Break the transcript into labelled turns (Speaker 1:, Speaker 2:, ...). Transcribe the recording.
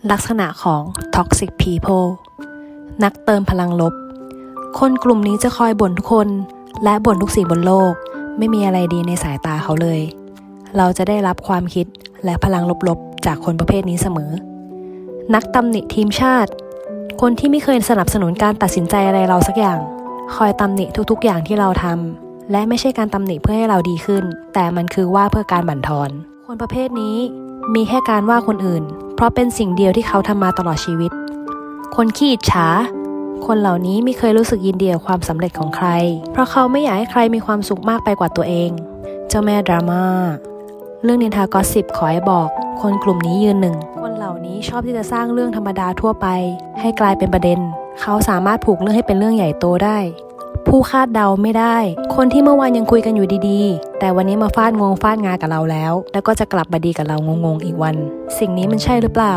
Speaker 1: ลักษณะของ Toxic People นักเติมพลังลบคนกลุ่มนี้จะคอยบ่นทุกคนและบ่นทุกสิ่งบนโลกไม่มีอะไรดีในสายตาเขาเลยเราจะได้รับความคิดและพลังลบๆจากคนประเภทนี้เสมอนักตำหนิทีมชาติคนที่ไม่เคยสนับสนุนการตัดสินใจอะไรเราสักอย่างคอยตำหนิทุกๆอย่างที่เราทำและไม่ใช่การตำหนิเพื่อให้เราดีขึ้นแต่มันคือว่าเพื่อการบั่นทอนคนประเภทนี้มีแค่การว่าคนอื่นเพราะเป็นสิ่งเดียวที่เขาทำมาตลอดชีวิตคนขี้อิจฉาคนเหล่านี้ไม่เคยรู้สึกยินดีกับความสำเร็จของใครเพราะเขาไม่อยากให้ใครมีความสุขมากไปกว่าตัวเองเจ้าแม่ดราม่าเรื่องนินทากอสซิปขอให้บอกคนกลุ่มนี้ยืนหนึ่งคนเหล่านี้ชอบที่จะสร้างเรื่องธรรมดาทั่วไปให้กลายเป็นประเด็นเขาสามารถผูกเรื่องให้เป็นเรื่องใหญ่โตได้ผู้คาดเดาไม่ได้คนที่เมื่อวานยังคุยกันอยู่ดีๆแต่วันนี้มาฟาดงากับเราแล้วก็จะกลับมาดีกับเรางงๆอีกวันสิ่งนี้มันใช่หรือเปล่า